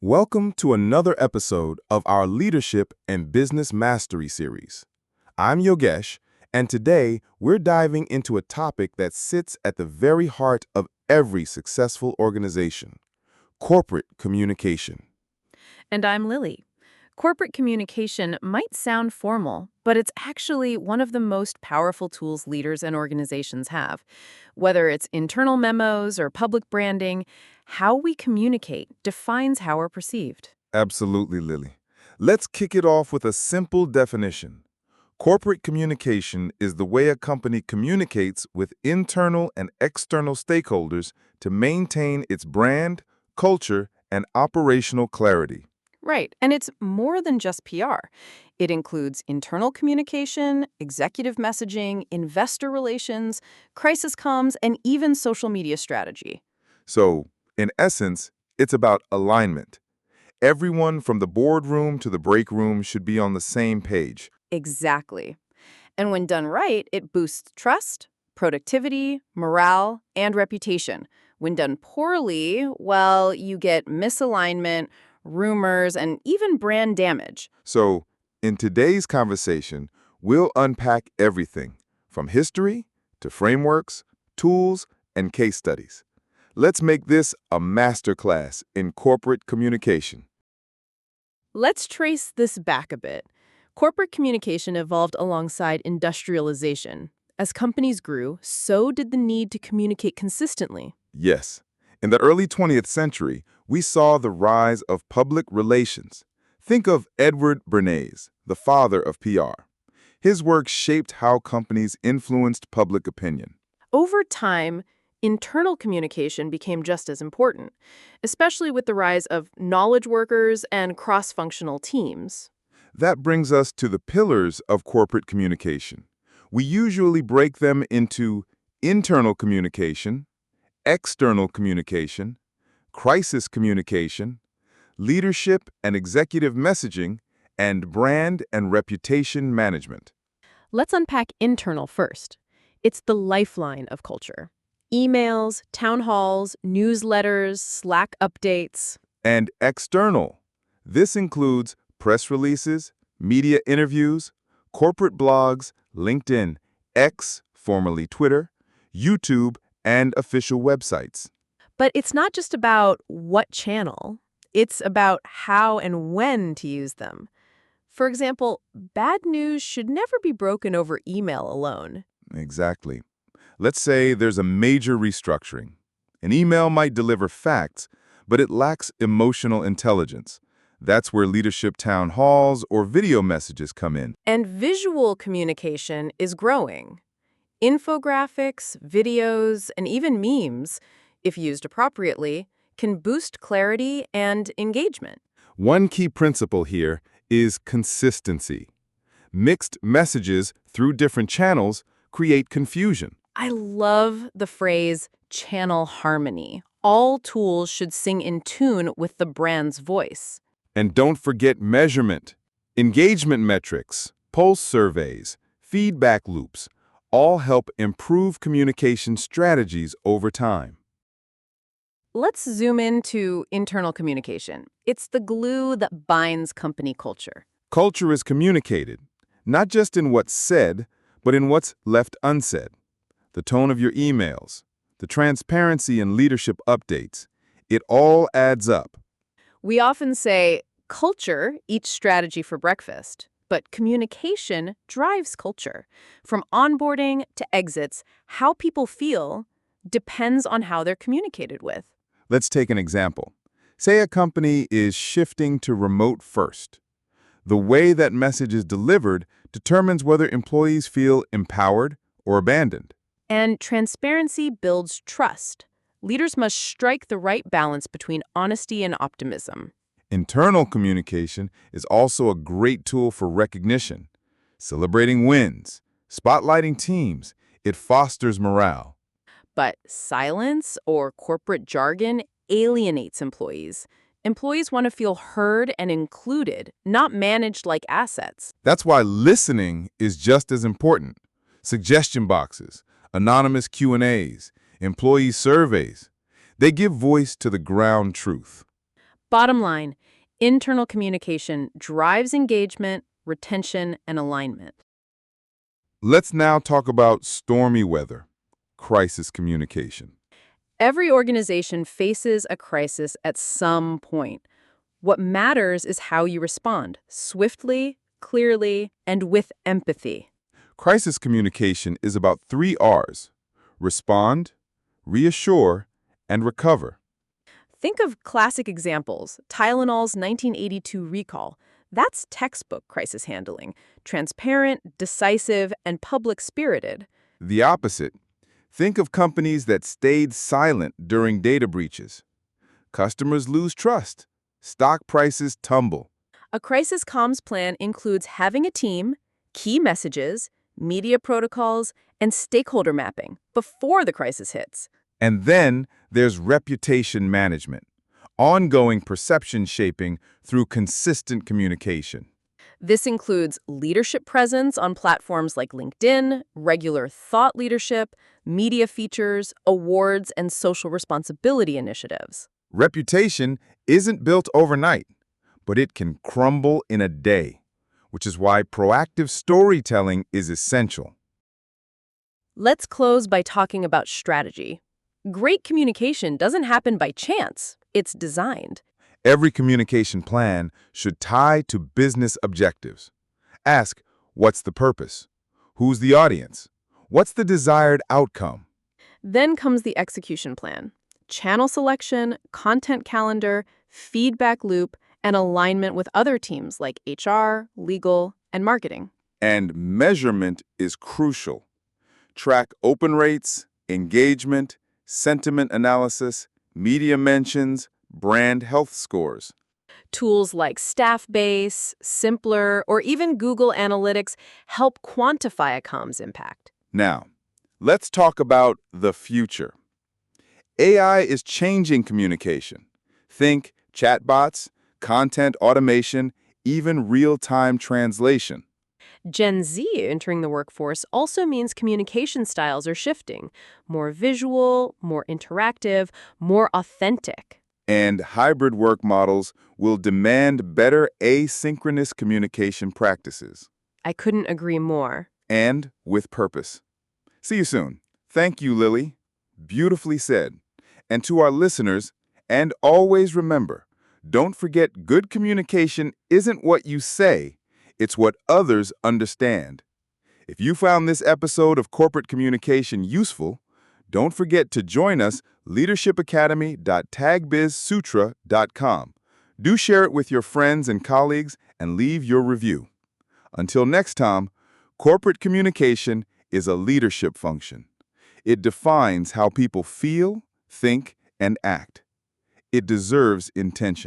Welcome to another episode of our Leadership and Business Mastery series. I'm Yogesh, and today we're diving into a topic that sits at the very heart of every successful organization: corporate communication. And I'm Lily. Corporate communication might sound formal, but it's actually one of the most powerful tools leaders and organizations have. Whether it's internal memos or public branding, how we communicate defines how we're perceived. Absolutely, Lily. Let's kick it off with a simple definition. Corporate communication is the way a company communicates with internal and external stakeholders to maintain its brand, culture, and operational clarity. Right, and it's more than just PR. It includes internal communication, executive messaging, investor relations, crisis comms, and even social media strategy. So, in essence, it's about alignment. Everyone from the boardroom to the break room should be on the same page. Exactly. And when done right, it boosts trust, productivity, morale, and reputation. When done poorly, well, you get misalignment, rumors, and even brand damage. So, in today's conversation, we'll unpack everything from history to frameworks, tools, and case studies. Let's make this a masterclass in corporate communication. Let's trace this back a bit. Corporate communication evolved alongside industrialization. As companies grew, so did the need to communicate consistently. Yes, in the early 20th century, we saw the rise of public relations. Think of Edward Bernays, the father of PR. His work shaped how companies influenced public opinion. Over time, internal communication became just as important, especially with the rise of knowledge workers and cross-functional teams. That brings us to the pillars of corporate communication. We usually break them into internal communication, external communication, crisis communication, leadership and executive messaging, and brand and reputation management. Let's unpack internal first. It's the lifeline of culture. Emails, town halls, newsletters, Slack updates. And external. This includes press releases, media interviews, corporate blogs, LinkedIn, X, formerly Twitter, YouTube, and official websites. But it's not just about what channel. It's about how and when to use them. For example, bad news should never be broken over email alone. Exactly. Let's say there's a major restructuring. An email might deliver facts, but it lacks emotional intelligence. That's where leadership town halls or video messages come in. And visual communication is growing. Infographics, videos, and even memes, if used appropriately, can boost clarity and engagement. One key principle here is consistency. Mixed messages through different channels create confusion. I love the phrase channel harmony. All tools should sing in tune with the brand's voice. And don't forget measurement. Engagement metrics, pulse surveys, feedback loops all help improve communication strategies over time. Let's zoom into internal communication. It's the glue that binds company culture. Culture is communicated, not just in what's said, but in what's left unsaid. The tone of your emails, the transparency in leadership updates, it all adds up. We often say, culture eats strategy for breakfast, but communication drives culture. From onboarding to exits, how people feel depends on how they're communicated with. Let's take an example. Say a company is shifting to remote first. The way that message is delivered determines whether employees feel empowered or abandoned. And transparency builds trust. Leaders must strike the right balance between honesty and optimism. Internal communication is also a great tool for recognition. Celebrating wins, spotlighting teams, it fosters morale. But silence or corporate jargon alienates employees. Employees want to feel heard and included, not managed like assets. That's why listening is just as important. Suggestion boxes, anonymous Q&As, employee surveys, they give voice to the ground truth. Bottom line, internal communication drives engagement, retention, and alignment. Let's now talk about stormy weather, crisis communication. Every organization faces a crisis at some point. What matters is how you respond, swiftly, clearly, and with empathy. Crisis communication is about 3 R's: respond, reassure, and recover. Think of classic examples. Tylenol's 1982 recall. That's textbook crisis handling. Transparent, decisive, and public-spirited. The opposite. Think of companies that stayed silent during data breaches. Customers lose trust. Stock prices tumble. A crisis comms plan includes having a team, key messages, media protocols, and stakeholder mapping before the crisis hits. And then there's reputation management, ongoing perception shaping through consistent communication. This includes leadership presence on platforms like LinkedIn, regular thought leadership, media features, awards, and social responsibility initiatives. Reputation isn't built overnight, but it can crumble in a day, which is why proactive storytelling is essential. Let's close by talking about strategy. Great communication doesn't happen by chance. It's designed. Every communication plan should tie to business objectives. Ask, what's the purpose? Who's the audience? What's the desired outcome? Then comes the execution plan. Channel selection, content calendar, feedback loop, and alignment with other teams like HR, legal, and marketing. And measurement is crucial. Track open rates, engagement, sentiment analysis, media mentions, brand health scores. Tools like Staffbase, Simpler, or even Google Analytics help quantify a comms impact. Now, let's talk about the future. AI is changing communication. Think chatbots, content automation, even real-time translation. Gen Z entering the workforce also means communication styles are shifting. More visual, more interactive, more authentic. And hybrid work models will demand better asynchronous communication practices. I couldn't agree more. And with purpose. See you soon. Thank you, Lily. Beautifully said. And to our listeners, and always remember, don't forget good communication isn't what you say, it's what others understand. If you found this episode of Corporate Communication useful, don't forget to join us leadershipacademy.tagbizsutra.com. Do share it with your friends and colleagues and leave your review. Until next time, corporate communication is a leadership function. It defines how people feel, think, and act. It deserves intention.